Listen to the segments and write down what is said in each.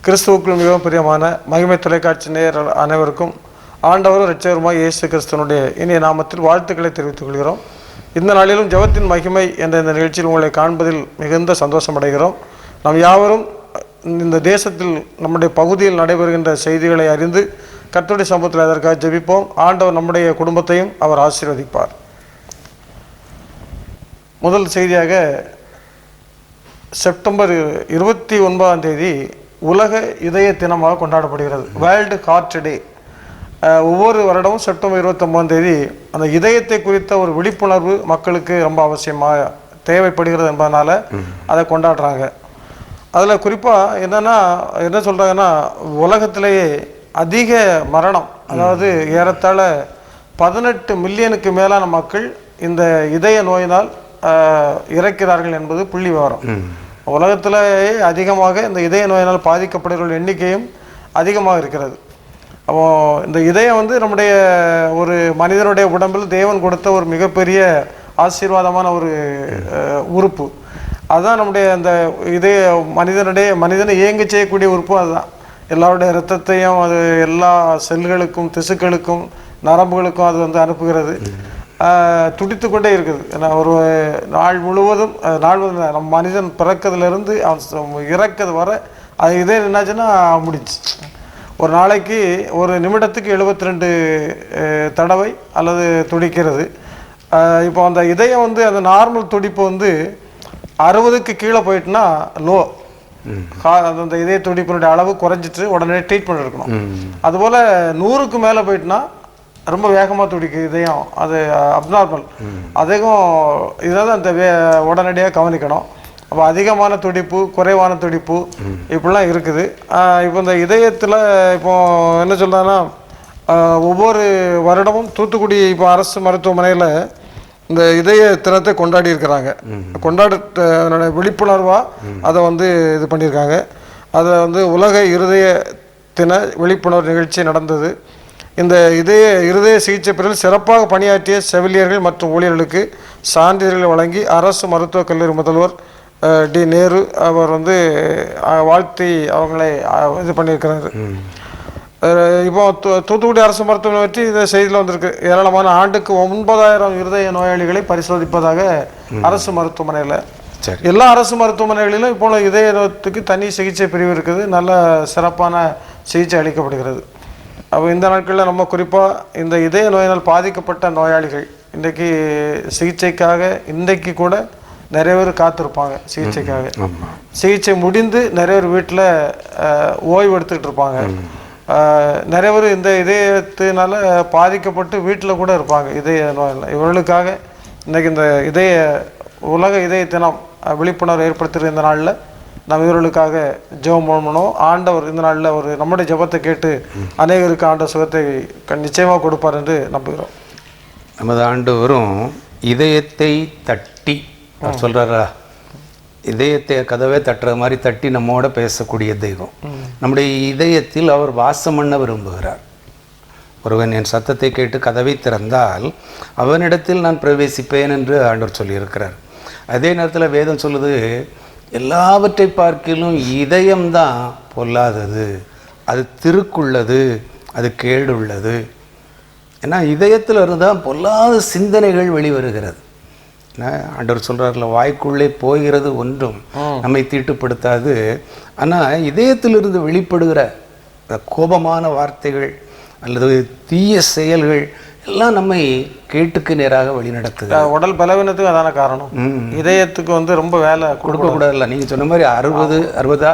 கிறிஸ்துவுக்குள் மிகவும் பிரியமான மகிமை தொலைக்காட்சி நேயர்கள் அனைவருக்கும் ஆண்டவரும் இரட்சகருமாய் இயேசு கிறிஸ்துவனுடைய இனிய நாமத்தில் வாழ்த்துக்களை தெரிவித்துக் கொள்கிறோம். இந்த நாளிலும் ஜெபத்தின் மகிமை என்ற இந்த நிகழ்ச்சியில் உங்களை காண்பதில் மிகுந்த சந்தோஷம் அடைகிறோம். நாம் யாவரும் இந்த தேசத்தில் நம்முடைய பகுதியில் நடைபெறுகின்ற செய்திகளை அறிந்து கர்த்தருடைய சமூகத்தில் அதற்காக ஜெபிப்போம். ஆண்டவர் நம்முடைய குடும்பத்தையும் அவர் ஆசீர்வதிப்பார். முதல் செய்தியாக செப்டம்பர் 29 உலக இதய தினமாக கொண்டாடப்படுகிறது. வேர்ல்டு ஹார்ட் டே. ஒவ்வொரு வருடமும் செப்டம்பர் 29 அந்த இதயத்தை குறித்த ஒரு விழிப்புணர்வு மக்களுக்கு ரொம்ப அவசியமாக தேவைப்படுகிறது என்பதனால அதை கொண்டாடுறாங்க. அதில் குறிப்பாக என்ன சொல்கிறாங்கன்னா, உலகத்திலேயே அதிக மரணம், அதாவது ஏறத்தாழ 18 மில்லியனுக்கு மேலான மக்கள் இந்த இதய நோயினால் இறக்கிறார்கள் என்பது புள்ளி விவரம். உலகத்திலேயே அதிகமாக இந்த இதய நோயினால் பாதிக்கப்படுகிற எண்ணிக்கையும் அதிகமாக இருக்கிறது. அப்போ இந்த இதயம் நம்முடைய ஒரு மனிதனுடைய உடம்பில் தேவன் கொடுத்த ஒரு மிகப்பெரிய ஆசீர்வாதமான ஒரு உறுப்பு. அதுதான் நம்முடைய அந்த இதய மனிதனை இயங்க செய்யக்கூடிய உறுப்பு. அதுதான் எல்லாருடைய இரத்தத்தையும் அது எல்லா செல்களுக்கும் திசுக்களுக்கும் நரம்புகளுக்கும் அது அனுப்புகிறது. துடித்து கொண்டே இருக்குது. ஏன்னா ஒரு நாள் முழுவதும் நம்ம மனிதன் பிறக்கிறதுலேருந்து அவன் இறக்கிறது வர அது இதே என்னாச்சுன்னா முடிச்சு. ஒரு நாளைக்கு ஒரு நிமிடத்துக்கு 72 தடவை அல்லது துடிக்கிறது. இப்போ அந்த இதயம் அந்த நார்மல் துடிப்பு 60க்கு கீழே போயிட்டுனா லோ, அந்த இதய துடிப்பினுடைய அளவு குறைஞ்சிட்டு உடனே ட்ரீட்மெண்ட் எடுக்கணும். அதுபோல் 100க்கு மேலே போயிட்டுனா ரொம்ப வேகமாக துடிக்கு இதயம், அது அப்நார்மல். அதிகம் இதாவது அந்த உடனடியாக கவனிக்கணும். அப்போ அதிகமான துடிப்பு, குறைவான துடிப்பு இப்படிலாம் இருக்குது. இப்போ இந்த இதயத்தில் இப்போ என்ன சொல்கிறாங்கன்னா, ஒவ்வொரு வருடமும் தூத்துக்குடி இப்போ அரசு மருத்துவமனையில் இந்த இதய தினத்தை கொண்டாடி இருக்கிறாங்க. அதனுடைய விழிப்புணர்வாக அதை இது பண்ணியிருக்காங்க. அதை உலக இருதய தின விழிப்புணர்வு நிகழ்ச்சி நடந்தது. இந்த இருதய சிகிச்சை பிரிவில் சிறப்பாக பணியாற்றிய செவிலியர்கள் மற்றும் ஊழியர்களுக்கு சான்றிதழ்களை வழங்கி அரசு மருத்துவக் கல்லூரி முதல்வர் டி நேரு அவர் வாழ்த்தி அவங்களை இது பண்ணியிருக்கிறாரு. இப்போ தூத்துக்குடி அரசு மருத்துவமனை பற்றி இந்த செய்தியில் வந்திருக்கு. ஏராளமான ஆண்டுக்கு 9000 இருதய நோயாளிகளை பரிசோதிப்பதாக அரசு மருத்துவமனையில். எல்லா அரசு மருத்துவமனைகளிலும் இப்போ இதயத்துக்கு தனி சிகிச்சை பிரிவு இருக்குது. நல்ல சிறப்பான சிகிச்சை அளிக்கப்படுகிறது. அப்போ இந்த நாட்களில் நம்ம குறிப்பாக இந்த இதய நோயினால் பாதிக்கப்பட்ட நோயாளிகள் இன்றைக்கு சிகிச்சைக்காக இன்றைக்கு கூட நிறைய பேர் காத்திருப்பாங்க சிகிச்சைக்காக. சிகிச்சை முடிந்து நிறைய பேர் வீட்டில் ஓய்வு எடுத்துக்கிட்டு இருப்பாங்க. நிறைய பேர் இந்த இதயத்தினால பாதிக்கப்பட்டு வீட்டில் கூட இருப்பாங்க இதய நோயில். இவர்களுக்காக இன்றைக்கி இந்த உலக இதய தினம் விழிப்புணர்வு ஏற்படுத்துகிற இந்த நாளில் நம்ம இவர்களுக்காக ஜெபம் பண்ணணும். ஆண்டவர் இந்த நாளில் நம்முடைய ஜெபத்தை கேட்டு அநேகருக்கு ஆண்டவர் சுகத்தை நிச்சயமாக கொடுப்பார் என்று நம்புகிறோம். நமது ஆண்டவரும் இதயத்தை தட்டி சொல்கிறாரா, இதயத்தை கதவே தட்டுற மாதிரி தட்டி நம்மோட பேசக்கூடிய தெய்வம். நம்முடைய இதயத்தில் அவர் வாசம் பண்ண விரும்புகிறார். ஒருவன் என் சத்தத்தை கேட்டு கதவை திறந்தால் அவனிடத்தில் நான் பிரவேசிப்பேன் என்று ஆண்டவர் சொல்லியிருக்கிறார். அதே நேரத்தில் வேதம் சொல்லுது, எல்லாவற்றை பார்க்கிலும் இதயம்தான் பொல்லாதது, அது திருக்குள்ளது, அது கேடுள்ளது. ஏன்னா இதயத்தில் இருந்தால் பொல்லாத சிந்தனைகள் வெளிவருகிறது. ஆண்டவர் சொல்கிறார்ல, வாய்க்குள்ளே போகிறது ஒன்றும் நம்மை தீட்டுப்படுத்தாது. ஆனால் இதயத்திலிருந்து வெளிப்படுகிற கோபமான வார்த்தைகள் அல்லது தீய செயல்கள் எல்லாம் நம்மை கேட்டுக்கு நேராக வழி நடக்குது. உடல் பலவீனத்துக்கு அதான காரணம். இதயத்துக்கு ரொம்ப வேலை கொடுக்கக்கூடாதுல்ல. நீங்கள் சொன்ன மாதிரி 60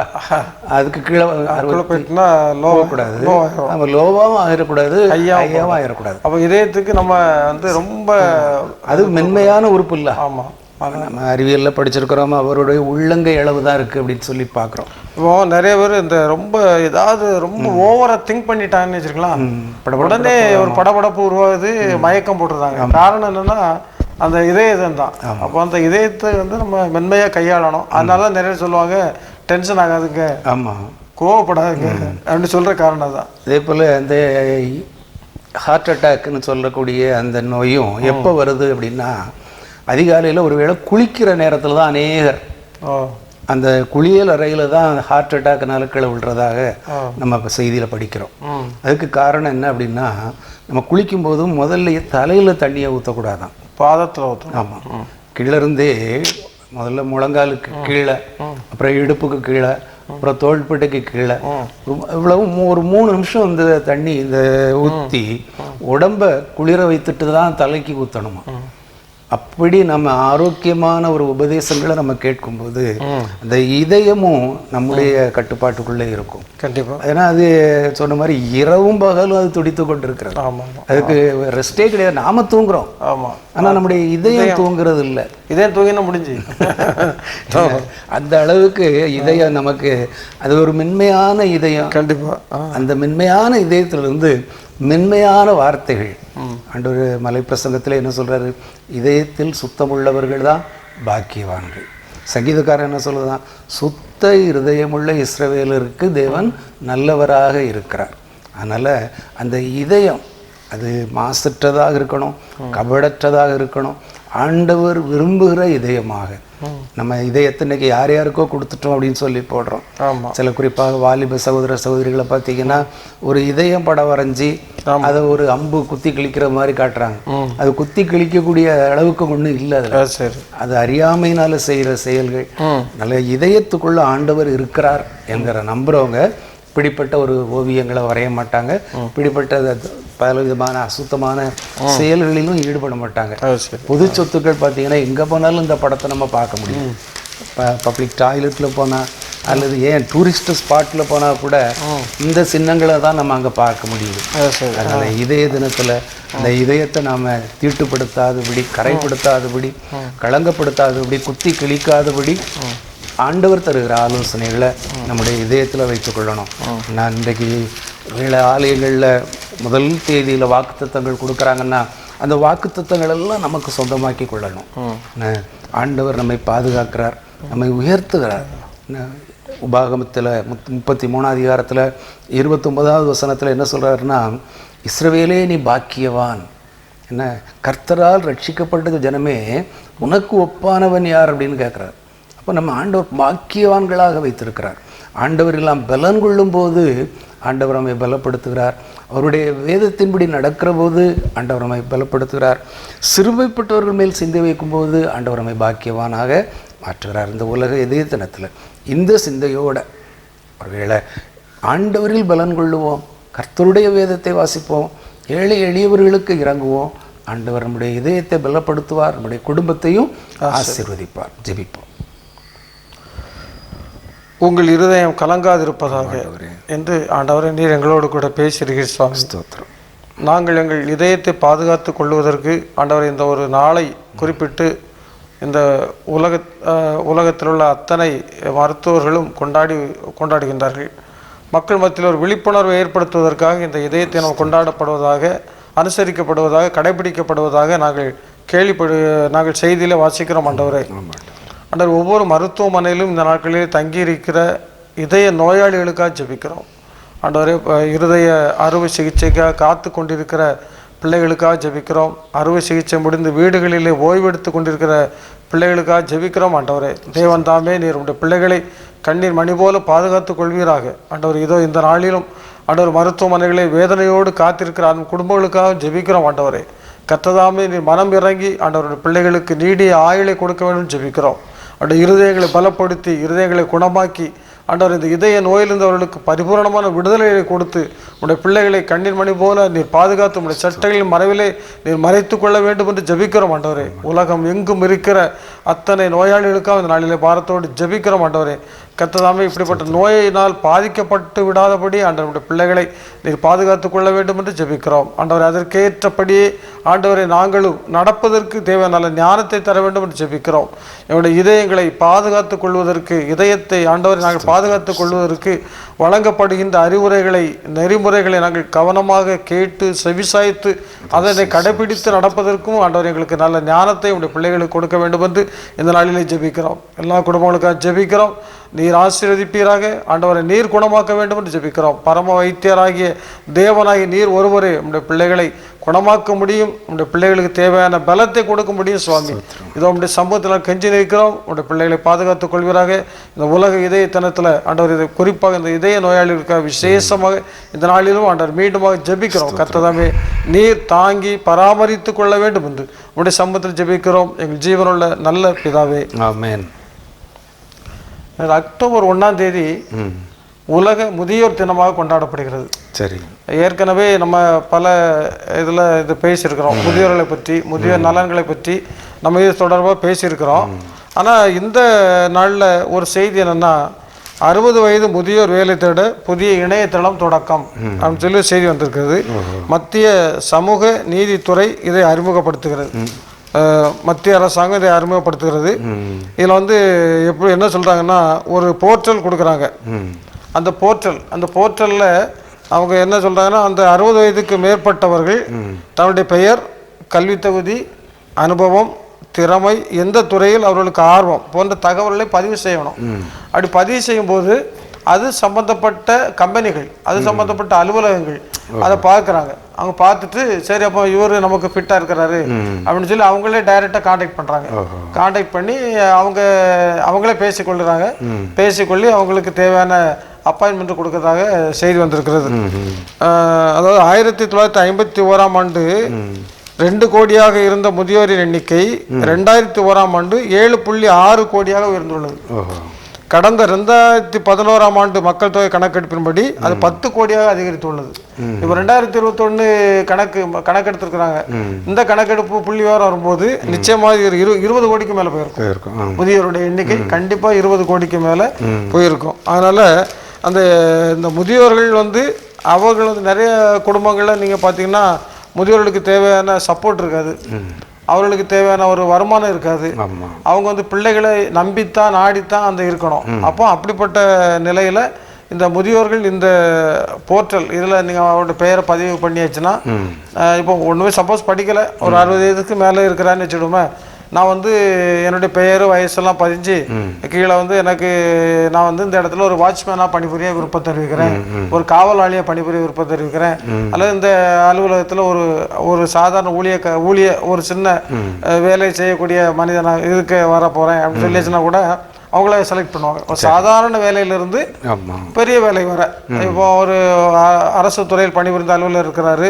அதுக்கு கீழே 60 போயிட்டுனா லோவக்கூடாது. நம்ம லோவாகவும் ஆகிடக்கூடாது, ஐயாவும் ஆகிடக்கூடாது. அப்போ இதயத்துக்கு நம்ம ரொம்ப அது மென்மையான உறுப்பு இல்லை. ஆமாம், நம்ம அறிவியலில் படிச்சிருக்கிறோம், அவருடைய உள்ளங்கை அளவு தான் இருக்குது அப்படின்னு சொல்லி பார்க்குறோம். இப்போ நிறைய பேர் ரொம்ப ஏதாவது ரொம்ப ஓவராக திங்க் பண்ணிட்டாங்கன்னு வச்சுருக்கலாம், உடனே ஒரு படபடப்பு உருவாகுது, மயக்கம் போட்டுருந்தாங்க. காரணம் என்னென்னா அந்த இதயம் தான். அப்போ அந்த இதயத்தை நம்ம மென்மையாக கையாளணும். அதனால தான் நிறைய சொல்லுவாங்க, டென்ஷன் ஆகாதுங்க, ஆமாம், கோவப்படாதுங்க அப்படின்னு சொல்கிற காரணம் தான். அதே போல் இந்த ஹார்ட் அட்டாக்னு சொல்லக்கூடிய அந்த நோயும் எப்போ வருது அப்படின்னா, அதிகாலையில் ஒருவேளை குளிக்கிற நேரத்தில் தான் அநேகர் அந்த குளியல் அறையில் தான் ஹார்ட் அட்டாக்னால கீழே விழுறதாக நம்ம இப்போ செய்தியில் படிக்கிறோம். அதுக்கு காரணம் என்ன அப்படின்னா, நம்ம குளிக்கும் போதும் முதல்ல தலையில் தண்ணியை ஊற்றக்கூடாதான், பாதத்தில் ஊற்றணும். ஆமாம், கீழேருந்தே முதல்ல முழங்காலுக்கு கீழே, அப்புறம் இடுப்புக்கு கீழே, அப்புறம் தோள்பட்டைக்கு கீழே, இவ்வளவு ஒரு 3 நிமிஷம் இந்த தண்ணி இந்த ஊற்றி உடம்பை குளிர வைத்துட்டு தான் தலைக்கு ஊற்றணுமா. அப்படி நம்ம ஆரோக்கியமான ஒரு உபதேசங்களை நம்ம கேட்கும்போது அந்த இதயமும் நம்முடைய கட்டுப்பாட்டுக்குள்ளே இருக்கும். கண்டிப்பா. ஏன்னா அது சொன்ன மாதிரி இரவும் பகலும் அது துடித்து கொண்டு இருக்கிறது. அதுக்கு ரெஸ்டே கிடையாது. நாம தூங்குறோம், ஆனா நம்முடைய இதயம் தூங்குறது இல்லை. இதயம் தூங்கினா முடிஞ்சு. அந்த அளவுக்கு இதயம் நமக்கு அது ஒரு மென்மையான இதயம். கண்டிப்பா. அந்த மென்மையான இதயத்திலிருந்து மென்மையான வார்த்தைகள். ஆண்டவர் மலைப்பிரசங்கத்தில் என்ன சொல்றாரு? இதயத்தில் சுத்தமுள்ளவர்கள் தான் பாக்கியவான்கள். சங்கீதக்காரன் என்ன சொல்லுதான்? சுத்த இருதயமுள்ள இஸ்ரவேலருக்கு தேவன் நல்லவராக இருக்கிறார். அதனால அந்த இதயம் அது மாசற்றதாக இருக்கணும், கபடற்றதாக இருக்கணும், ஆண்டவர் விரும்புகிற இதயமாக. நம்ம இதயத்தை இன்னைக்கு யார் யாருக்கோ கொடுத்துட்டோம் அப்படின்னு சொல்லி போடுறோம். சில குறிப்பாக வாலிப சகோதர சகோதரிகளை பார்த்தீங்கன்னா ஒரு இதயம் படம் வரைஞ்சி அதை ஒரு அம்பு குத்தி கிழிக்கிற மாதிரி காட்டுறாங்க. அது குத்தி கிழிக்கக்கூடிய அளவுக்கு ஒன்றும் இல்லை. அதில் அது அறியாமையினால செய்கிற செயல்கள். நல்ல இதயத்துக்குள்ள ஆண்டவர் இருக்கிறார் என்கிற நம்புறவங்க இப்படிப்பட்ட ஒரு ஓவியங்களை வரைய மாட்டாங்க, இப்படிப்பட்ட பல விதமான அசுத்தமான செயல்களிலும் ஈடுபட மாட்டாங்க. பொது சொத்துக்கள் பார்த்தீங்கன்னா எங்கே போனாலும் இந்த படத்தை நம்ம பார்க்க முடியும். பப்ளிக் டாய்லெட்டில் போனால் அல்லது ஏன் டூரிஸ்ட் ஸ்பாட்டில் போனால் கூட இந்த சின்னங்களை தான் நம்ம அங்கே பார்க்க முடியுது. அதனால் இதய தினத்தில் அந்த இதயத்தை நாம் தீட்டுப்படுத்தாதபடி, கரைப்படுத்தாதபடி, களங்கப்படுத்தாதபடி, குத்தி கிழிக்காதபடி ஆண்டவர் தருகிற ஆலோசனைகளை நம்முடைய இதயத்தில் வைத்துக்கொள்ளணும். நான் இன்றைக்கு வேலை ஆலயங்களில் முதல் தேதியில் வாக்குத்தத்தங்கள் கொடுக்குறாங்கன்னா அந்த வாக்குத்தத்தங்கள் எல்லாம் நமக்கு சொந்தமாக்கி கொள்ளணும். ஆண்டவர் நம்மை பாதுகாக்கிறார், நம்மை உயர்த்துகிறார். உபாகமத்தில் 33ஆம் அதிகாரத்தில் 29வது வசனத்தில் என்ன சொல்கிறாருன்னா, இஸ்ரவேலே நீ பாக்கியவான், என்ன கர்த்தரால் ரட்சிக்கப்பட்ட ஜனமே உனக்கு ஒப்பானவன் யார் அப்படின்னு கேட்குறார். அப்போ நம்ம ஆண்டவர் பாக்கியவான்களாக வைத்திருக்கிறார். ஆண்டவர் எல்லாம் பலன் கொள்ளும் போது ஆண்டவர் நம்மை பலப்படுத்துகிறார். அவருடைய வேதத்தின்படி நடக்கிற போது ஆண்டவர் நம்மை பலப்படுத்துகிறார். சிறுமைப்பட்டவர்கள் மேல் சிந்தை வைக்கும்போது ஆண்டவர் நம்மை பாக்கியவானாக மாற்றுகிறார். இந்த உலக இதய தினத்தில் இந்த சிந்தையோட ஒருவேளை ஆண்டவரில் பலன் கொள்ளுவோம், கர்த்தருடைய வேதத்தை வாசிப்போம், ஏழை எளியவர்களுக்கு இறங்குவோம். ஆண்டவர் நம்முடைய இதயத்தை பலப்படுத்துவார், நம்முடைய குடும்பத்தையும் ஆசீர்வதிப்பார். ஜெபிப்போம். உங்கள் இருதயம் கலங்காதிருப்பதாக என்று ஆண்டவரை நீர் எங்களோடு கூட பேசுகிறீர்கள் சுவாமி. ஸ்தோத்திரம். நாங்கள் எங்கள் இதயத்தை பாதுகாத்து கொள்வதற்கு ஆண்டவர் இந்த ஒரு நாளை குறிப்பிட்டு இந்த உலகத்தில் உள்ள அத்தனை மருத்துவர்களும் கொண்டாடுகின்றார்கள். மக்கள் மத்தியில் ஒரு விழிப்புணர்வை ஏற்படுத்துவதற்காக இந்த இதயத்தை நாம் கொண்டாடப்படுவதாக, அனுசரிக்கப்படுவதாக, கடைபிடிக்கப்படுவதாக நாங்கள் செய்தியில் வாசிக்கிறோம். ஆண்டவரை ஆண்டவர் ஒவ்வொரு மருத்துவமனையிலும் இந்த நாட்களிலே தங்கியிருக்கிற இதய நோயாளிகளுக்காக ஜெபிக்கிறோம். ஆண்டவரே இருதய அறுவை சிகிச்சைக்காக காத்து கொண்டிருக்கிற பிள்ளைகளுக்காக ஜெபிக்கிறோம். அறுவை சிகிச்சை முடிந்து வீடுகளிலே ஓய்வெடுத்து கொண்டிருக்கிற பிள்ளைகளுக்காக ஜெபிக்கிறோம். ஆண்டவரே தேவன் தாமே நீர் உடைய பிள்ளைகளை கண்ணீர் மணி போல பாதுகாத்து கொள்வீராக. ஆண்டவர் இதோ இந்த நாளிலும் ஆண்டவர் மருத்துவமனைகளை வேதனையோடு காத்திருக்கிற அந்த குடும்பங்களுக்காக ஜெபிக்கிறோம். ஆண்டவரே கர்த்ததாமே நீர் மனம் இறங்கி ஆண்டவருடைய பிள்ளைகளுக்கு நீடிய ஆயுளை கொடுக்க வேண்டும் ஜெபிக்கிறோம். அவருடைய இருதயங்களை பலப்படுத்தி, இருதயங்களை குணமாக்கி, ஆண்டவர் இந்த இதய நோயிலிருந்து அவர்களுக்கு பரிபூரணமான விடுதலையை கொடுத்து உடைய பிள்ளைகளை கண்ணீர் மணி போல நீர் பாதுகாத்து உடைய சட்டைகளின் மறைவிலே நீர் மறைத்து கொள்ள வேண்டும் என்று ஜெபிக்கிறோம். ஆண்டவரே உலகம் எங்கும் இருக்கிற அத்தனை நோயாளிகளுக்காக இந்த நாளிலே பாரத்தோடு ஜெபிக்கிறோம். ஆண்டவரே கர்த்ததாமே இப்படிப்பட்ட நோயினால் பாதிக்கப்பட்டு விடாதபடி ஆண்டவருடைய பிள்ளைகளை நீர் பாதுகாத்து கொள்ள வேண்டும் என்று ஜெபிக்கிறோம். ஆண்டவரை அதற்கேற்றபடியே ஆண்டவரை நாங்களும் நடப்பதற்கு தேவை நல்ல ஞானத்தை தர வேண்டும் என்று ஜெபிக்கிறோம். என்னுடைய இதயங்களை பாதுகாத்து கொள்வதற்கு, இதயத்தை ஆண்டவரை நாங்கள் பாதுகாத்து கொள்வதற்கு வழங்கப்படுகின்ற அறிவுரைகளை, நெறிமுறைகளை நாங்கள் கவனமாக கேட்டு செவிசாய்த்து அதனை கடைபிடித்து நடப்பதற்கும் ஆண்டவர் எங்களுக்கு நல்ல ஞானத்தை உடைய பிள்ளைகளுக்கு கொடுக்க வேண்டும் என்று இந்த நாளிலே ஜெபிக்கிறோம். எல்லா குடும்பங்களுக்காக ஜெபிக்கிறோம். நீர் ஆசீர்வதிப்பீராக. ஆண்டவரை நீர் குணமாக்க வேண்டும் என்று ஜெபிக்கிறோம். பரம வைத்தியராகிய தேவனாகிய நீர் ஒருவரே உடைய பிள்ளைகளை குணமாக்க முடியும். உங்களுடைய பிள்ளைகளுக்கு தேவையான பலத்தை கொடுக்க முடியும் சுவாமி. இதோ உங்களுடைய சமூகத்தில் கெஞ்சி நிற்கிறோம். உங்களுடைய பிள்ளைகளை பாதுகாத்துக் கொள்வீராக. இந்த உலக இதய தினத்தில் ஆண்டவர், இது குறிப்பாக இந்த இதய நோயாளிகளுக்காக விசேஷமாக இந்த நாளிலும் ஆண்டவர் மீண்டுமாக ஜெபிக்கிறோம். கர்த்ததாமே நீர் தாங்கி பராமரித்து கொள்ள வேண்டும் என்று உங்களுடைய சமூகத்தில் ஜெபிக்கிறோம் எங்கள் ஜீவனுள்ள நல்ல பிதாவே, ஆமென். அக்டோபர் 1ஆம் தேதி உலக முதியோர் தினமாக கொண்டாடப்படுகிறது. சரி, ஏற்கனவே நம்ம பல இதில் இது பேசியிருக்கிறோம். முதியோர்களை பற்றி, முதியோர் நலன்களை பற்றி நம்ம இது தொடர்பாக பேசியிருக்கிறோம். ஆனால் இந்த நாளில் ஒரு செய்தி என்னென்னா, 60 வயது முதியோர் வேலை தேட புதிய இணையதளம் தொடக்கம் அப்படின்னு சொல்லி செய்தி வந்திருக்கிறது. மத்திய சமூக நீதித்துறை இதை அறிமுகப்படுத்துகிறது. மத்திய அரசாங்கம் இதை அறிமுகப்படுத்துகிறது. இதில் வந்து எப்படி என்ன சொல்கிறாங்கன்னா, ஒரு போர்ட்டல் கொடுக்குறாங்க. அந்த போர்ட்டலில் அவங்க என்ன சொல்கிறாங்கன்னா, அந்த 60 வயதுக்கு மேற்பட்டவர்கள் தன்னுடைய பெயர், கல்வி தகுதி, அனுபவம், திறமை, எந்த துறையில் அவர்களுக்கு ஆர்வம் போன்ற தகவல்களை பதிவு செய்யணும். அப்படி பதிவு செய்யும்போது அது சம்பந்தப்பட்ட கம்பெனிகள், அது சம்பந்தப்பட்ட அலுவலகங்கள் அதை பார்க்குறாங்க. அவங்க பார்த்துட்டு சரி அப்போ இவர் நமக்கு ஃபிட்டாக இருக்கிறாரு அப்படின்னு சொல்லி அவங்களே டைரெக்டாக காண்டாக்ட் பண்ணுறாங்க. காண்டாக்ட் பண்ணி அவங்களே பேசிக்கொள்ளுறாங்க. பேசிக்கொள்ளி அவங்களுக்கு தேவையான அப்பாயின்மெண்ட் கொடுக்கறதாக செய்தி வந்திருக்கிறது. அதாவது 1951ஆம் ஆண்டு 2 கோடியாக இருந்த முதியோரின் எண்ணிக்கை 2001ஆம் ஆண்டு 7.6 கோடியாக உயர்ந்துள்ளது. கடந்த 2011ஆம் ஆண்டு மக்கள் தொகை கணக்கெடுப்பின்படி அது 10 கோடியாக அதிகரித்துள்ளது. இப்போ 2021 கணக்கெடுத்திருக்கிறாங்க. இந்த கணக்கெடுப்பு புள்ளி விவரம் வரும்போது நிச்சயமாக 20 கோடிக்கு மேலே போயிருக்கும். முதியோருடைய எண்ணிக்கை கண்டிப்பாக 20 கோடிக்கு மேலே போயிருக்கும். அதனால இந்த முதியோர்கள் வந்து அவர்கள் வந்து நிறைய குடும்பங்களில் நீங்கள் பார்த்தீங்கன்னா முதியோர்களுக்கு தேவையான சப்போர்ட் இருக்காது, அவர்களுக்கு தேவையான ஒரு வருமானம் இருக்காது. அவங்க வந்து பிள்ளைகளை நம்பித்தான் நாடித்தான் அந்த இருக்கணும். அப்போ அப்படிப்பட்ட நிலையில் இந்த முதியோர்கள் இந்த போர்ட்டல் இதில் நீங்கள் அவரோட பெயரை பதிவு பண்ணியாச்சுன்னா, இப்போ ஒன்றுமே சப்போஸ் படிக்கலை, ஒரு 60 வயதுக்கு மேலே இருக்கிறான்னு வச்சுடுமே, நான் வந்து என்னுடைய பெயர் வயசெல்லாம் பதிஞ்சு கீழே வந்து நான் வந்து இந்த இடத்துல ஒரு வாட்ச்மேனாக பணிபுரிய விருப்பம் தெரிவிக்கிறேன், ஒரு காவலாளியாக பணிபுரிய விருப்பம் தெரிவிக்கிறேன், அல்லது இந்த அலுவலகத்தில் ஒரு சாதாரண ஊழிய ஒரு சின்ன வேலை செய்யக்கூடிய மனிதனாக இதுக்கு வர போகிறேன் அப்படின்னு சொல்லிச்சுன்னா கூட அவங்கள செலக்ட் பண்ணுவாங்க. ஒரு சாதாரண வேலையிலிருந்து பெரிய வேலை வர, இப்போ ஒரு அரசு துறையில் பணிபுரிந்த அலுவலர் இருக்கிறாரு,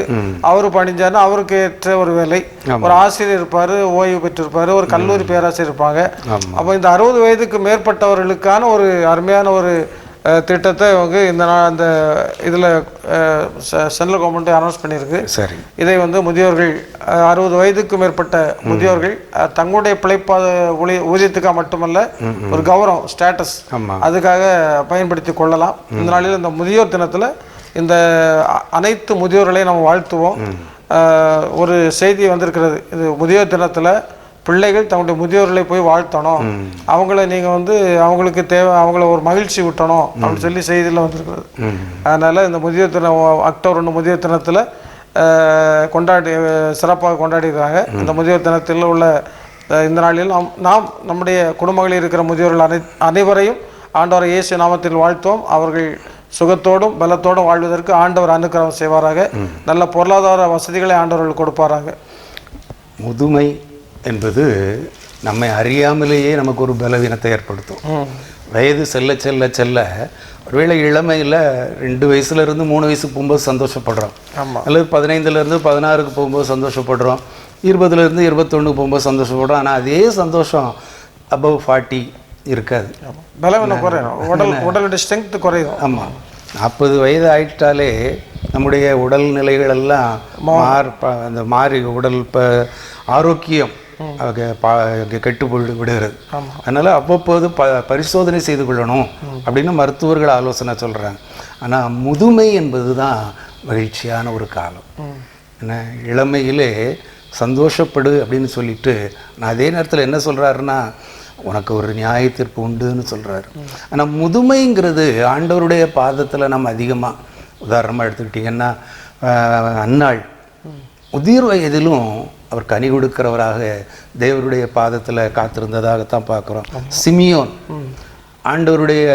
அவரு பணிஞ்சாருன்னா அவருக்கு ஏற்ற ஒரு வேலை, ஒரு ஆசிரியர் இருப்பாரு, ஓய்வு பெற்றிருப்பாரு, ஒரு கல்லூரி பேராசிரியர் இருப்பாங்க. அப்போ இந்த 60 வயதுக்கு மேற்பட்டவர்களுக்கான ஒரு அருமையான ஒரு திட்டத்தை அவங்க இந்த இதில் சென்ட்ரல் கவர்மெண்ட் அனௌன்ஸ் பண்ணியிருக்கு. சரி, இதை வந்து முதியோர்கள் 60 வயதுக்கு மேற்பட்ட முதியோர்கள் தங்களுடைய ஊதியத்துக்காக மட்டுமல்ல, ஒரு கௌரவம் ஸ்டேட்டஸ் அதுக்காக பயன்படுத்தி கொள்ளலாம். இந்த நாளில் இந்த முதியோர் தினத்தில் இந்த அனைத்து முதியோர்களையும் நம்ம வாழ்த்துவோம். ஒரு செய்தி வந்திருக்கிறது, இது முதியோர் தினத்தில் பிள்ளைகள் தங்களுடைய முதியோர்களை போய் வாழ்த்தணும், அவங்கள நீங்கள் வந்து அவங்களுக்கு அவங்கள ஒரு மகிழ்ச்சி விட்டணும் அப்படின்னு சொல்லி செய்தியில் வந்திருக்கிறது. அதனால் இந்த முதியோர் தினம் அக்டோபர் 1 முதியோர் தினத்தில் சிறப்பாக கொண்டாடிடுறாங்க. இந்த முதியோர் தினத்தில் உள்ள இந்த நாளில் நாம் நம்முடைய குடும்பங்களில் இருக்கிற முதியோர்கள் அனைவரையும் ஆண்டவர் இயேசு நாமத்தில் வாழ்த்துவோம். அவர்கள் சுகத்தோடும் பலத்தோடும் வாழ்வதற்கு ஆண்டவர் அனுக்கிரகம் செய்வாராக. நல்ல பொருளாதார வசதிகளை ஆண்டவர்கள் கொடுப்பாராக. முதுமை என்பது நம்மை அறியாமலேயே நமக்கு ஒரு பலவீனத்தை ஏற்படுத்தும். வயது செல்ல செல்ல செல்ல ஒருவேளை இளமையில் 2 வயசுலேருந்து 3 வயசுக்கு போகும்போது சந்தோஷப்படுறோம், அல்லது 15லேருந்து 16க்கு போகும்போது சந்தோஷப்படுறோம், 20லேருந்து 21க்கு போகும்போது சந்தோஷப்படுறோம். ஆனால் அதே சந்தோஷம் அபவ் 40 இருக்காது. பலவீனம் குறையும், உடலுடைய ஸ்ட்ரென்த் குறையும். ஆமாம், 40 வயது ஆயிட்டாலே நம்முடைய உடல்நிலைகள் எல்லாம் அந்த மாறி உடல் ஆரோக்கியம் கெட்டு விடுகிறது. அதனால் அவ்வப்போது பரிசோதனை செய்து கொள்ளணும் அப்படின்னு மருத்துவர்கள் ஆலோசனை சொல்கிறாங்க. ஆனால் முதுமை என்பது தான் மகிழ்ச்சியான ஒரு காலம். ஏன்னா இளமையிலே சந்தோஷப்படு அப்படின்னு சொல்லிட்டு, நான் அதே நேரத்தில் என்ன சொல்கிறாருன்னா, உனக்கு ஒரு நியாய தீர்ப்பு உண்டுன்னு சொல்கிறாரு. ஆனால் முதுமைங்கிறது ஆண்டவருடைய பாதத்தில் நம்ம அதிகமாக, உதாரணமாக எடுத்துக்கிட்டிங்கன்னா அன்னாள் முதிர் வயதிலும் அவர் கனி கொடுக்கிறவராக தேவருடைய பாதத்தில் காத்திருந்ததாகத்தான் பார்க்குறோம். சிமியோன் ஆண்டவருடைய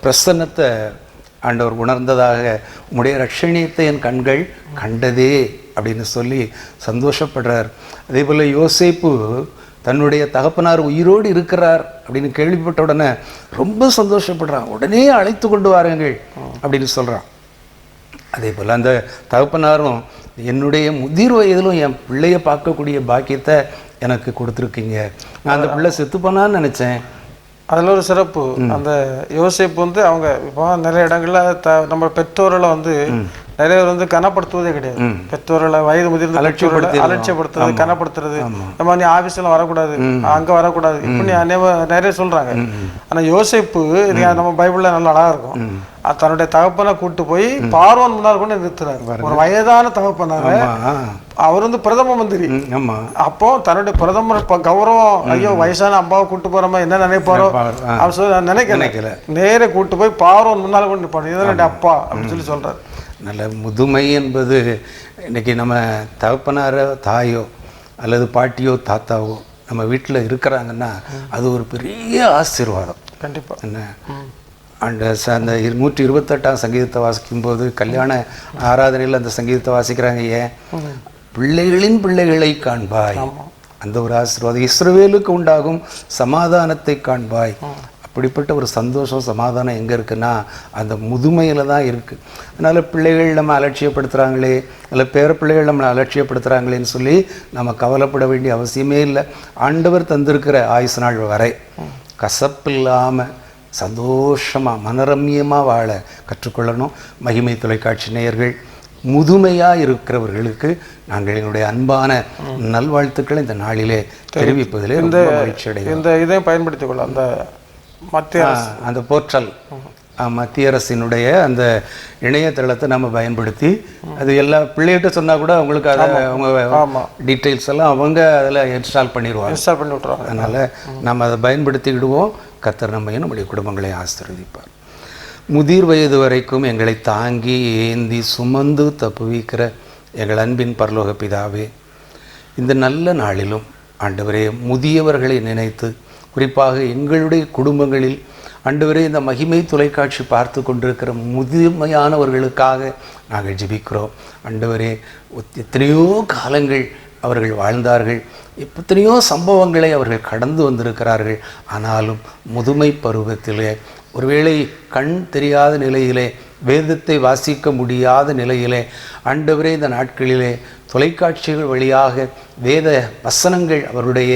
பிரசன்னத்தை ஆண்டவர் உணர்ந்ததாக, உம்முடைய ரட்சணியத்தை என் கண்கள் கண்டதே அப்படின்னு சொல்லி சந்தோஷப்படுறார். அதே போல் யோசேப்பு தன்னுடைய தகப்பனார் உயிரோடு இருக்கிறார் அப்படின்னு கேள்விப்பட்ட உடனே ரொம்ப சந்தோஷப்படுறான். உடனே அழைத்து கொண்டு வாருங்கள் அப்படின்னு சொல்கிறான். அதே போல் அந்த தகப்பனாரும் என்னுடைய முதிர் வயதிலும் என் பிள்ளைய பார்க்கக்கூடிய பாக்கியத்தை எனக்கு கொடுத்துருக்கீங்க, நான் அந்த பிள்ளை செத்து போனான்னு நினச்சேன். அதில் ஒரு சிறப்பு, அந்த யோசேப்பு வந்து அவங்க இப்போ நிறைய இடங்கள்ல நம்ம பெற்றோர்களை வந்து நிறைய பேர் வந்து கனப்படுத்துவதே கிடையாது. பெற்றோர்களை வயது முதிர்ந்த அலட்சியப்படுத்துறது, கனப்படுத்துறது, நம்ம நீ ஆபீஸ்ல வரக்கூடாது, அங்க வரக்கூடாது, இப்படி நிறைய சொல்றாங்க. ஆனா யோசேப்பு நம்ம பைபிள்ல நல்லா அழகா இருக்கும். தன்னுடைய தகப்பனை கூட்டு போய் பார்வோன் முன்னால் கொண்டு நிறுத்துறாரு. ஒரு வயதான தகப்பனாக அவர் வந்து பிரதம மந்திரி. அப்போ தன்னுடைய பிரதமர் கௌரவம், ஐயோ வயசான அப்பாவை கூட்டு போறோமா என்ன நினைப்பாரோ அவர் சொல்லி நினைக்கல, நேர கூட்டு போய் பார்வோன் முன்னால் கொண்டு நிற்பாரு, இதுதான் அப்பா அப்படின்னு சொல்லி சொல்றாரு. நல்ல முதுமை என்பது இன்றைக்கி நம்ம தகப்பனாரோ தாயோ அல்லது பாட்டியோ தாத்தாவோ நம்ம வீட்டில் இருக்கிறாங்கன்னா அது ஒரு பெரிய ஆசீர்வாதம். கண்டிப்பாக என்ன அந்த 128ஆம் சங்கீதத்தை வாசிக்கும்போது கல்யாண ஆராதனையில் அந்த சங்கீதத்தை வாசிக்கிறாங்க. ஏன் பிள்ளைகளின் பிள்ளைகளை காண்பாய், அந்த ஒரு ஆசீர்வாதம். இஸ்ரவேலுக்கு உண்டாகும் சமாதானத்தை காண்பாய். அப்படிப்பட்ட ஒரு சந்தோஷம் சமாதானம் எங்கே இருக்குன்னா அந்த முதுமையில் தான் இருக்குது. அதனால் பிள்ளைகள் நம்ம அலட்சியப்படுத்துகிறாங்களே இல்லை பேர பிள்ளைகள் நம்மளை அலட்சியப்படுத்துகிறாங்களேன்னு சொல்லி நம்ம கவலைப்பட வேண்டிய அவசியமே இல்லை. ஆண்டவர் தந்திருக்கிற ஆயுசு நாள் வரை கசப்பில்லாமல் சந்தோஷமாக மனரம்யமாக வாழ கற்றுக்கொள்ளணும். மகிமை தொலைக்காட்சி நேயர்கள், முதுமையாக இருக்கிறவர்களுக்கு நாங்கள் எங்களுடைய அன்பான நல்வாழ்த்துக்களை இந்த நாளிலே தெரிவிப்பதிலே மகிழ்ச்சி அடைகிறோம். இந்த இதையும் பயன்படுத்திக் கொள்ள அந்த மத்திய அந்த போர்ட்டல் மத்திய அரசினுடைய அந்த இணையதளத்தை நம்ம பயன்படுத்தி அது எல்லா பிள்ளைகிட்ட சொன்னால் கூட அவங்களுக்கு அதை அவங்க டீட்டெயில்ஸ் எல்லாம் அவங்க அதில் இன்ஸ்டால் பண்ணி விட்டுருவாங்க. அதனால் நம்ம அதை பயன்படுத்திக்கிடுவோம். கர்த்தர் நம்மையும் நம்முடைய குடும்பங்களை ஆசீர்வதிப்பார். முதிர் வயது வரைக்கும் எங்களை தாங்கி ஏந்தி சுமந்து தப்புவிக்கிற எங்கள் அன்பின் பரலோக பிதாவே, இந்த நல்ல நாளிலும் ஆண்டவரே முதியவர்களை நினைத்து குறிப்பாக எங்களுடைய குடும்பங்களில் ஆண்டவரே இந்த மகிமை தொலைக்காட்சி பார்த்து கொண்டிருக்கிற முதுமையானவர்களுக்காக நாங்கள் ஜெபிக்கிறோம். ஆண்டவரே எத்தனையோ காலங்கள் அவர்கள் வாழ்ந்தார்கள், எத்தனையோ சம்பவங்களை அவர்கள் கடந்து வந்திருக்கிறார்கள். ஆனாலும் முதுமை பருவத்திலே ஒருவேளை கண் தெரியாத நிலையிலே வேதத்தை வாசிக்க முடியாத நிலையிலே ஆண்டவரே இந்த நாட்களிலே தொலைக்காட்சிகள் வழியாக வேத வசனங்கள் அவருடைய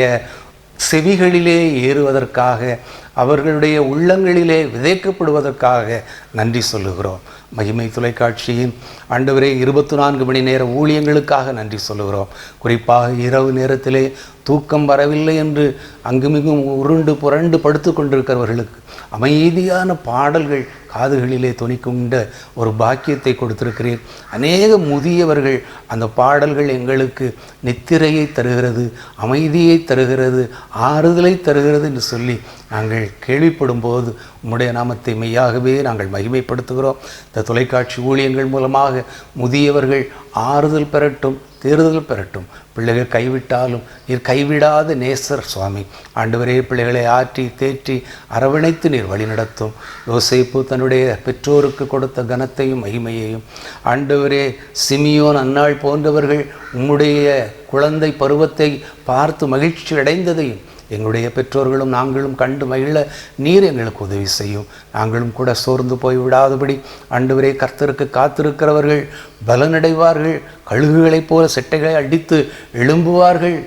செவிகளிலே ஏறுவதற்காக அவர்களுடைய உள்ளங்களிலே விதைக்கப்படுவதற்காக நன்றி சொல்லுகிறோம். மகிமை தொலைக்காட்சியின் ஆண்டவரே 24 மணி நேர ஊழியங்களுக்காக நன்றி சொல்லுகிறோம். குறிப்பாக இரவு நேரத்திலே தூக்கம் வரவில்லை என்று அங்குமிகும் உருண்டு புரண்டு படுத்து கொண்டிருக்கிறவர்களுக்கு அமைதியான பாடல்கள் காதுகளிலே தொனிக்குண்ட ஒரு பாக்கியத்தை கொடுத்திருக்கிறேன். அநேக முதியவர்கள் அந்த பாடல்கள் எங்களுக்கு நித்திரையை தருகிறது, அமைதியை தருகிறது, ஆறுதலை தருகிறது என்று சொல்லி நாங்கள் கேள்விப்படும் போது உம்முடைய நாமத்தை மெய்யாகவே நாங்கள் மகிமைப்படுத்துகிறோம். இந்த தொலைக்காட்சி ஊழியங்கள் மூலமாக முதியவர்கள் ஆறுதல் பெறட்டும், தேறுதல் பெறட்டும். பிள்ளைகள் கைவிட்டாலும் நீர் கைவிடாத நேசர் சுவாமி. ஆண்டவரே பிள்ளைகளை ஆற்றி தேற்றி அரவணைத்து நீர் வழிநடத்தும். யோசேப்பு தன்னுடைய பெற்றோருக்கு கொடுத்த கனத்தையும் மகிமையையும் ஆண்டவரே சிமியோன் அன்னாள் போன்றவர்கள் உம்முடைய குழந்தை பருவத்தை பார்த்து மகிழ்ச்சி அடைந்ததையும் எங்களுடைய பெற்றோர்களும் நாங்களும் கண்டு மகிழ நீர் எங்களுக்கு உதவி செய்யும். நாங்களும் கூட சோர்ந்து போய் விடாதபடி ஆண்டவரே கர்த்தருக்கு காத்திருக்கிறவர்கள் பலனடைவார்கள், கழுகுகளைப் போல செட்டைகளை அடித்து எழும்புவார்கள்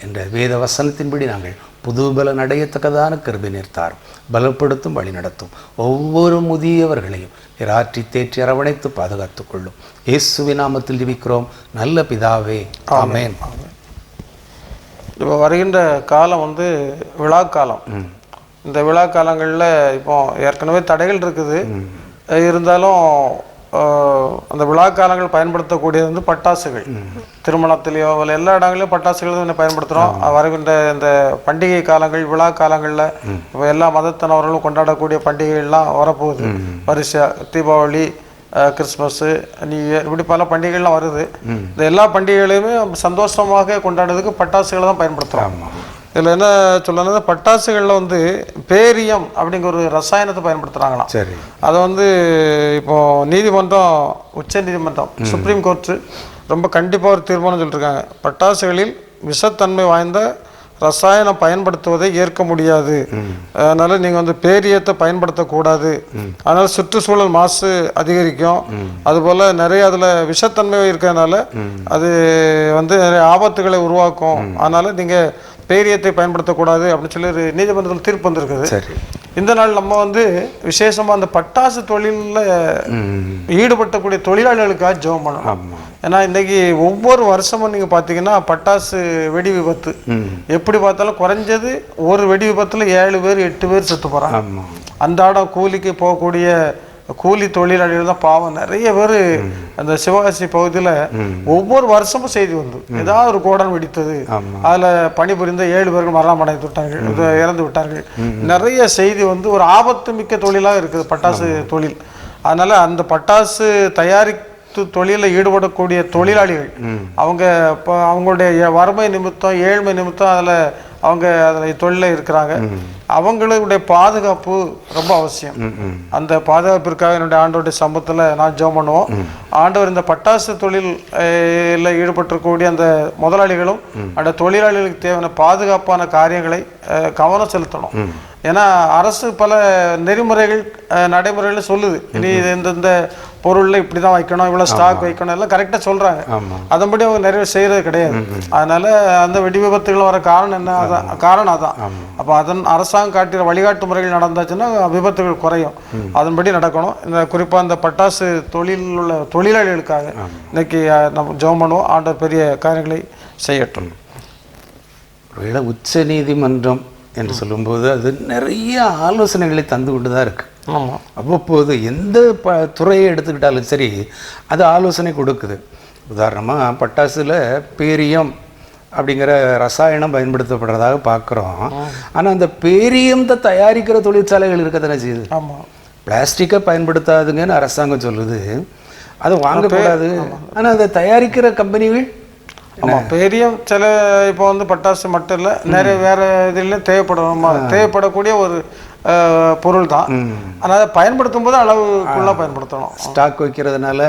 என்ற வேத வசனத்தின்படி நாங்கள் புது பலன் அடையத்தக்கதான கிருபை நீர்த்தார் பலப்படுத்தும் வழி நடத்தும். ஒவ்வொரு முதியவர்களையும் ஆற்றி தேற்றி அரவணைத்து பாதுகாத்துக் கொள்ளும். இயேசுவின் நாமத்தில் ஜெபிக்கிறோம் நல்ல பிதாவே, ஆமென். இப்போ வருகின்ற காலம் வந்து விழா காலம். இந்த விழா காலங்களில் இப்போ ஏற்கனவே தடைகள் இருக்குது. இருந்தாலும் அந்த விழா காலங்கள் பயன்படுத்தக்கூடியது வந்து பட்டாசுகள். திருமணத்திலேயோ இல்லை எல்லா இடங்களையும் பட்டாசுகள் தான் பயன்படுத்துகிறோம். வருகின்ற இந்த பண்டிகை காலங்கள் விழா காலங்களில் இப்போ எல்லா மதத்தினவர்களும் கொண்டாடக்கூடிய பண்டிகைகள்லாம் வரப்போகுது. வரிசை தீபாவளி, கிறிஸ்மஸ்ஸு, நியூ இயர், இப்படி பல பண்டிகைகள்லாம் வருது. இந்த எல்லா பண்டிகைகளையுமே சந்தோஷமாக கொண்டாடுறதுக்கு பட்டாசுகளை தான் பயன்படுத்துகிறோம். இதில் என்ன சொல்லணும், பட்டாசுகளில் வந்து பேரியம் அப்படிங்கிற ஒரு ரசாயனத்தை பயன்படுத்துகிறாங்களாம். சரி. அதை வந்து இப்போது நீதிமன்றம், உச்ச நீதிமன்றம், சுப்ரீம் கோர்ட்டு ரொம்ப கண்டிப்பாக ஒரு தீர்மானம் சொல்லியிருக்காங்க. பட்டாசுகளில் விஷத்தன்மை வாய்ந்த ரசாயனம் பயன்படுத்துவதை ஏற்க முடியாது. அதனால நீங்கள் வந்து பேரியத்தை பயன்படுத்தக்கூடாது. அதனால சுற்றுச்சூழல் மாசு அதிகரிக்கும். அதுபோல் நிறைய அதில் விஷத்தன்மை இருக்கிறதுனால அது வந்து நிறைய ஆபத்துகளை உருவாக்கும். அதனால நீங்கள் பேரியத்தை பயன்படுத்தக்கூடாது அப்படின்னு சொல்லி ஒரு நீதிமன்றத்தில் தீர்ப்பு வந்திருக்குது. சரி, இந்த நாள் நம்ம வந்து விசேஷமாக அந்த பட்டாசு தொழிலில் ஈடுபட்டக்கூடிய தொழிலாளிகளுக்காக ஜெபம் பண்ணணும். ஏன்னா இன்னைக்கு ஒவ்வொரு வருஷமும் நீங்கள் பார்த்தீங்கன்னா பட்டாசு வெடி விபத்து எப்படி பார்த்தாலும் குறைஞ்சது ஒரு வெடி விபத்தில் 7 பேர் 8 பேர் செத்து போகிறாங்க. அன்றாடம் கூலிக்கு போகக்கூடிய கூலி தொழிலாளிகள் தான் பாவம். நிறைய பேர் அந்த சிவகாசி பகுதியில் ஒவ்வொரு வருஷமும் செய்தி வந்து ஏதாவது ஒரு கோடன் வெடித்தது, அதில் பணிபுரிந்த 7 பேர்கள் மரணம் அடைந்து விட்டார்கள், இறந்து விட்டார்கள். நிறைய செய்தி வந்து ஒரு ஆபத்து மிக்க தொழிலாக இருக்குது பட்டாசு தொழில். அதனால அந்த பட்டாசு தயாரித்து தொழிலில் ஈடுபடக்கூடிய தொழிலாளிகள் அவங்க இப்போ அவங்களுடைய வறுமை நிமித்தம் ஏழ்மை நிமித்தம் அதில் தொழிலில் இருக்கிறாங்க. அவங்களுடைய பாதுகாப்பு ரொம்ப அவசியம். அந்த பாதுகாப்பிற்காக என்னுடைய ஆண்டவருடைய சமூகத்தில் நான் ஜெபம் பண்ணுவோம். ஆண்டவர் இந்த பட்டாசு தொழிலில் ஈடுபட்டிருக்கக்கூடிய அந்த முதலாளிகளும் அந்த தொழிலாளிகளுக்கு தேவையான பாதுகாப்பான காரியங்களை கவனம் செலுத்தணும். ஏன்னா அரசு பல நெறிமுறைகள் நடைமுறைகள் சொல்லுது, இனி இந்த பொருளில் இப்படி தான் வைக்கணும், இவ்வளோ ஸ்டாக் வைக்கணும், எல்லாம் கரெக்டாக சொல்கிறாங்க. அதன்படி அவங்க நிறைய செய்கிறது கிடையாது. அதனால அந்த வெடி விபத்துகள் வர காரணம் என்ன? காரணம் அதான். அப்போ அரசாங்கம் காட்டுகிற வழிகாட்டு முறைகள் நடந்தாச்சுன்னா விபத்துகள் குறையும். அதன்படி நடக்கணும். இந்த குறிப்பாக இந்த பட்டாசு தொழிலில் உள்ள தொழிலாளிகளுக்காக இன்னைக்கு நம்ம ஜெபம் பண்ணுவோம். ஆண்டவர் பெரிய காரியங்களை செய்யட்டும். ஒருவேளை உச்ச நீதிமன்றம் என்று சொல்லும்போது அது நிறைய ஆலோசனைகளை தந்து கொண்டு தான் இருக்குது. அவ்வப்போது எந்த துறையை எடுத்துக்கிட்டாலும் சரி அது ஆலோசனை கொடுக்குது. உதாரணமாக பட்டாசுல பேரியம் அப்படிங்கிற ரசாயனம் பயன்படுத்தப்படுறதாக பார்க்குறோம். ஆனால் அந்த பேரியத்தை தயாரிக்கிற தொழிற்சாலைகள் இருக்க தானே செய்யுது. பிளாஸ்டிக்கை பயன்படுத்தாதுங்கன்னு அரசாங்கம் சொல்லுது, அதை வாங்கக்கூடாது. ஆனால் அதை தயாரிக்கிற கம்பெனிகள் பேரியம் சில இப்போ வந்து பட்டாசு மட்டும் இல்லை, நிறைய வேறு இதுலையும் தேவைப்படக்கூடிய ஒரு பொருள் தான். ஆனால் அதை பயன்படுத்தும் போது அளவுக்குள்ளே பயன்படுத்தணும். ஸ்டாக் வைக்கிறதுனால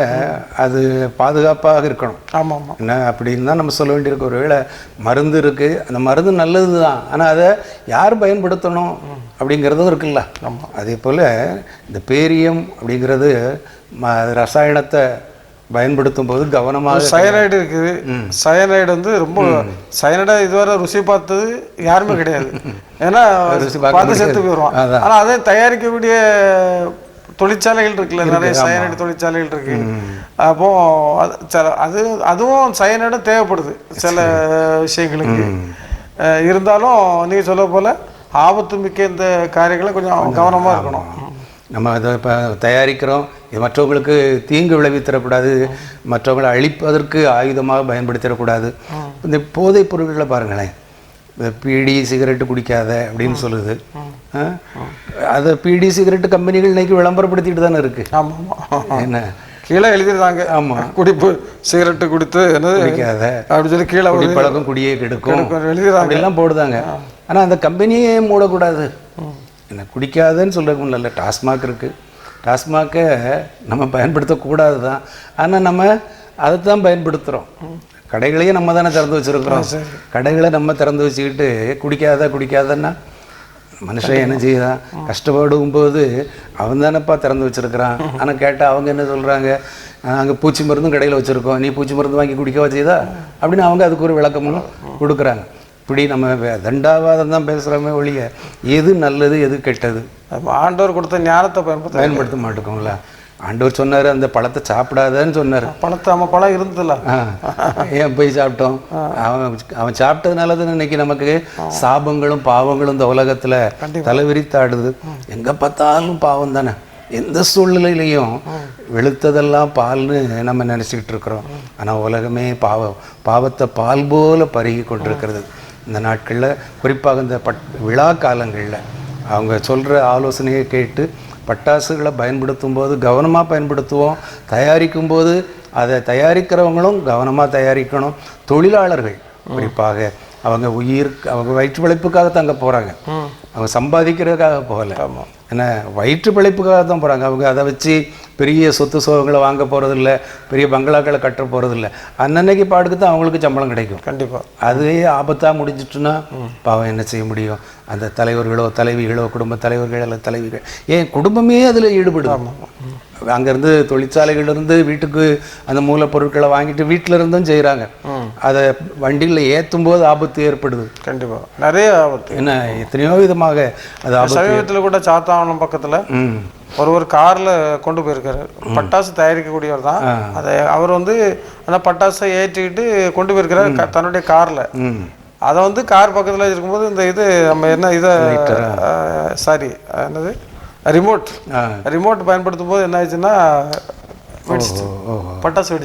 அது பாதுகாப்பாக இருக்கணும். என்ன அப்படின்னு தான் நம்ம சொல்ல வேண்டியிருக்கு. ஒருவேளை மருந்து இருக்குது, அந்த மருந்து நல்லது தான், ஆனால் அதை யார் பயன்படுத்தணும் அப்படிங்கிறதும் இருக்குல்ல. அதே போல் இந்த பேரியம் அப்படிங்கிறது ரசாயனத்தை பயன்படுத்தும் போது கவனமாக. சயனைடு இருக்குது. சயனைடு வந்து ரொம்ப சயனைடை இதுவரை ருசி பார்த்தது யாருமே கிடையாது. ஏன்னா பார்த்து செத்து போயிடுவான். ஆனால் அதை தயாரிக்கக்கூடிய தொழிற்சாலைகள் இருக்குல்ல, நிறைய சயனைடு தொழிற்சாலைகள் இருக்கு. அப்போ அதுவும் சயனைடும் தேவைப்படுது சில விஷயங்களுக்கு. இருந்தாலும் நீ சொல்ல போல ஆபத்து மிக்க இந்த காரியங்களை கொஞ்சம் கவனமாக இருக்கணும். நம்ம அதை இப்போ தயாரிக்கிறோம், இது மற்றவங்களுக்கு தீங்கு விளைவித்தரக்கூடாது, மற்றவங்களை அழிப்பதற்கு ஆயுதமாக பயன்படுத்திடக்கூடாது. இந்த போதைப் பொருட்களை பாருங்களேன், பீடி சிகரெட்டு குடிக்காத அப்படின்னு சொல்லுது. அதை பீடி சிகரெட்டு கம்பெனிகள் இன்னைக்கு விளம்பரப்படுத்திட்டு தானே இருக்கு. என்ன கீழே எழுதிடுறாங்க, ஆமாம் குடிப்பு சிகரெட்டு குடித்து என்னது குடிக்காத அப்படின்னு சொல்லி கீழே குடிப்பழக்கம் குடியே கெடுக்கும் அப்படிலாம் போடுதாங்க. ஆனால் அந்த கம்பெனியே மூடக்கூடாது. என்ன குடிக்காதுன்னு சொல்கிறதுக்கு நல்ல டாஸ்மாக் இருக்குது, டாஸ்மாக்கை நம்ம பயன்படுத்தக்கூடாது தான், ஆனால் நம்ம அதை தான் பயன்படுத்துகிறோம். கடைகளையே நம்ம தானே திறந்து வச்சுருக்குறோம். கடைகளை நம்ம திறந்து வச்சுக்கிட்டு குடிக்காதன்னா மனுஷன் என்ன செய்யுதான்? கஷ்டப்படும் போது அவன் தானேப்பா திறந்து வச்சுருக்கிறான். ஆனால் கேட்டால் அவங்க என்ன சொல்கிறாங்க, அங்கே பூச்சி மருந்தும் கடையில் வச்சுருக்கோம், நீ பூச்சி மருந்து வாங்கி குடிக்கவா செய்தா அப்படின்னு அவங்க அதுக்கு ஒரு விளக்கமும் கொடுக்குறாங்க. இப்படி நம்ம தண்டாவாதம் தான் பேசுகிறோமே ஒழிய எது நல்லது எது கெட்டது ஆண்டவர் கொடுத்த ஞானத்தை பயன்படுத்த மாட்டோங்களா. ஆண்டவர் சொன்னார் அந்த பழத்தை சாப்பிடாதன்னு சொன்னார். பழம் இருந்ததில்ல, ஏன் போய் சாப்பிட்டோம்? அவன் சாப்பிட்டதுனால தான் இன்னைக்கு நமக்கு சாபங்களும் பாவங்களும் இந்த உலகத்தில் தலைவிரித்தாடுது. எங்கே பார்த்தாலும் பாவம் தானே. எந்த சூழ்நிலையிலையும் வெளுத்ததெல்லாம் பால்னு நம்ம நினச்சிக்கிட்டு இருக்கிறோம். ஆனால் உலகமே பாவத்தை பால் போல பருகி கொண்டிருக்கிறது. இந்த நாட்களில் குறிப்பாக இந்த விழா காலங்களில் அவங்க சொல்கிற ஆலோசனையை கேட்டு பட்டாசுகளை பயன்படுத்தும் போது கவனமாக பயன்படுத்துவோம். தயாரிக்கும் போது அதை தயாரிக்கிறவங்களும் கவனமாக தயாரிக்கணும். தொழிலாளர்கள் குறிப்பாக அவங்க அவங்க வயிற்று பிழைப்புக்காக தங்க போகிறாங்க, அவங்க சம்பாதிக்கிறதுக்காக போகலை. ஏன்னா வயிற்று பிழைப்புக்காக தான் போகிறாங்க. அவங்க அதை வச்சு பெரிய சொத்து சோகங்களை வாங்க போகிறதில்ல, பெரிய பங்களாக்களை கட்ட போகிறதில்ல. அன்னன்னைக்கு பாடுக்கு தான் அவங்களுக்கு சம்பளம் கிடைக்கும். கண்டிப்பாக அதுவே ஆபத்தாக முடிஞ்சிட்டுன்னா பாவம் என்ன செய்ய முடியும்? அந்த தலைவர்களோ தலைவிகளோ, குடும்ப தலைவர்கள் அல்லது தலைவிகள், ஏன் குடும்பமே அதில் ஈடுபடும். அங்கேருந்து தொழிற்சாலைகள்லேருந்து வீட்டுக்கு அந்த மூலப்பொருட்களை வாங்கிட்டு வீட்டில் இருந்தும் செய்கிறாங்க. அதை வண்டியில் ஏற்றும் போது ஆபத்து ஏற்படுது. கண்டிப்பாக நிறைய ஆபத்து. என்ன எத்தனையோ விதமாக அது ஆபத்து. சமீபத்தில் கூட சாத்தாவனம் பக்கத்தில் ஒரு காரில் கொண்டு போயிருக்காரு. பட்டாசு தயாரிக்கக்கூடியவர் தான். அதை அவர் வந்து அந்த பட்டாசை ஏற்றிக்கிட்டு கொண்டு போயிருக்கிறார் தன்னுடைய காரில். அதை வந்து கார் பக்கத்தில் இருக்கும்போது இந்த இது நம்ம என்ன இதை சாரி என்னது ரிமோட் பயன்படுத்தும் போது என்ன ஆச்சுன்னா பட்டாசு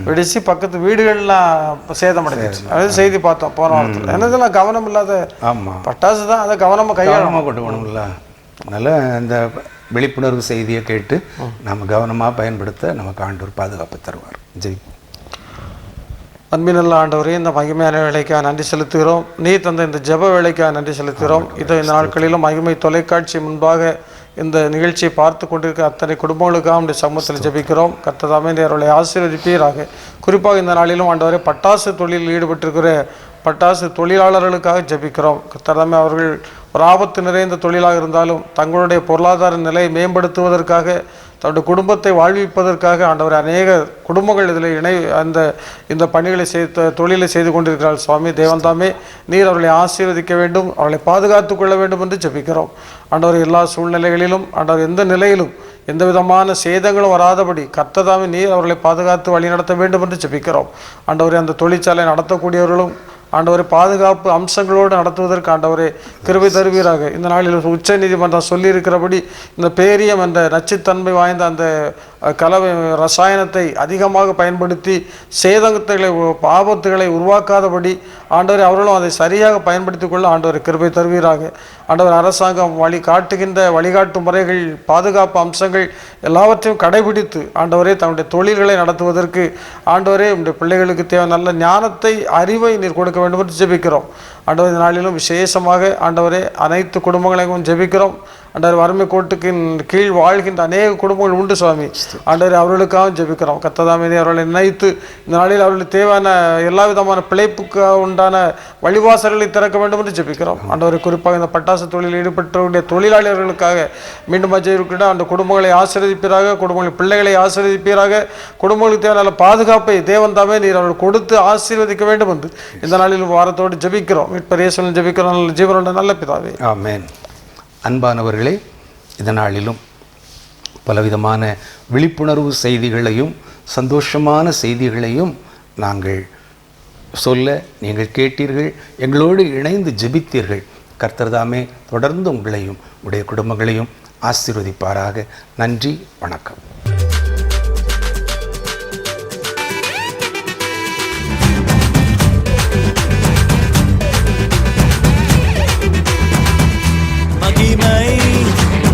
வெடிச்சு பக்கத்து வீடுகள்லாம் சேதமடைஞ்சிச்சு. அதாவது செய்தி பார்த்தோம் போன வாரத்தில். என்னதெல்லாம் கவனம் இல்லாத பட்டாசு தான், அதை கவனமாக கையாளமாக கொண்டு போகணும்ல. அதனால் இந்த விழிப்புணர்வு செய்தியை கேட்டு நம்ம கவனமாக பயன்படுத்த நமக்கு ஆண்டவர் பாதுகாப்பு தருவார். ஜெய். அன்பின் நல்ல ஆண்டவரே, இந்த மகிமையான வேலைக்காக நன்றி செலுத்துகிறோம். நீ தந்த இந்த ஜெப வேலைக்காக நன்றி செலுத்துகிறோம். இந்த நாட்களிலும் மகிமை தொலைக்காட்சி முன்பாக இந்த நிகழ்ச்சியை பார்த்து கொண்டிருக்கிற அத்தனை குடும்பங்களுக்காக நம்முடைய சமூகத்தில் ஜெபிக்கிறோம். கர்த்ததாமே அவர்களை ஆசீர்வதிப்பீராக. குறிப்பாக இந்த நாளிலும் ஆண்டவரே பட்டாசு தொழிலில் ஈடுபட்டிருக்கிற பட்டாசு தொழிலாளர்களுக்காக ஜெபிக்கிறோம். கர்த்ததாமே அவர்கள் ஒரு ஆபத்து நிறைந்த தொழிலாக இருந்தாலும் தங்களுடைய பொருளாதார நிலையை மேம்படுத்துவதற்காக, தன்னுடைய குடும்பத்தை வாழ்விப்பதற்காக ஆண்டவர் அநேக குடும்பங்கள் இதில் இந்த பணிகளை தொழிலை செய்து கொண்டிருக்கிறார். சுவாமி தேவன்தாமே நீர் அவர்களை ஆசீர்வதிக்க வேண்டும், அவர்களை பாதுகாத்து கொள்ள வேண்டும் என்று ஜெபிக்கிறோம். ஆண்டவர் எல்லா சூழ்நிலைகளிலும், ஆண்டவர் எந்த நிலையிலும் எந்த விதமான சேதங்களும் வராதபடி கர்த்ததாமே நீர் அவர்களை பாதுகாத்து வழிநடத்த வேண்டும் என்று ஜெபிக்கிறோம். ஆண்டவரை அந்த தொழிற்சாலை நடத்தக்கூடியவர்களும் ஆண்டவரை பாதுகாப்பு அம்சங்களோடு நடத்துவதற்கு ஆண்டவரை கிருபை தருவீராக. இந்த நாளில் உச்ச நீதிமன்றம் சொல்லியிருக்கிறபடி இந்த பேரியம் என்ற நச்சுத்தன்மை வாய்ந்த அந்த கலவை ரசாயனத்தை அதிகமாக பயன்படுத்தி சேதங்களை ஆபத்துகளை உருவாக்காதபடி ஆண்டவரை அவர்களும் அதை சரியாக பயன்படுத்தி கொள்ள ஆண்டவரை கிருபை தருவீராக. ஆண்டவர் அரசாங்கம் வழிகாட்டும் முறைகள், பாதுகாப்பு அம்சங்கள் எல்லாவற்றையும் கடைபிடித்து ஆண்டவரே தன்னுடைய தொழில்களை நடத்துவதற்கு ஆண்டவரே உடைய பிள்ளைகளுக்கு தேவை நல்ல ஞானத்தை, அறிவை நீர் கொடுக்க வேண்டும் என்று ஜெபிக்கிறோம். ஆண்டவர் இந்த நாளிலும் விசேஷமாக ஆண்டவரே அனைத்து குடும்பங்களையும் ஜெபிக்கிறோம். ஆண்டவர் வறுமை கோட்டுக்கு கீழ் வாழ்கின்ற அநேக குடும்பங்கள் உண்டு சுவாமி. ஆண்டவர் அவர்களுக்காகவும் ஜெபிக்கிறோம். கர்த்ததாமே அவர்களை நினைத்து இந்த நாளில் அவர்களுக்கு தேவையான எல்லா விதமான பிழைப்புக்கு உண்டான வழிவாசல்களை திறக்க வேண்டும் என்று ஜெபிக்கிறோம். ஆண்டவரை குறிப்பாக இந்த பட்டாசு தொழிலில் ஈடுபட்டவருடைய தொழிலாளர்களுக்காக மீண்டும் ஜெயிக்கிற அந்த குடும்பங்களை ஆசீர்வதிப்பீராக, குடும்பங்களின் பிள்ளைகளை ஆசீர்வதிப்பீராக, குடும்பங்களுக்கு தேவையான பாதுகாப்பை தேவன் தாமே நீர் அவர்கள் கொடுத்து ஆசீர்வதிக்க வேண்டும் என்று இந்த நாளில் வாரத்தோடு ஜெபிக்கிறோம். மீட்பர் இயேசுவின் ஜெபிக்கிறோம் நல்ல ஜீவனுள்ள நல்ல பிதாவே, ஆமென். அன்பானவர்களே, இதனாலிலும் பலவிதமான விழிப்புணர்வு செய்திகளையும் சந்தோஷமான செய்திகளையும் நாங்கள் சொல்ல நீங்கள் கேட்டீர்கள், எங்களோடு இணைந்து ஜெபித்தீர்கள். கர்த்தர் தாமே தொடர்ந்து உங்களையும் உடைய குடும்பங்களையும் ஆசீர்வதிப்பாராக. நன்றி, வணக்கம்.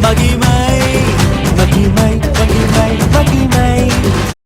மகிமை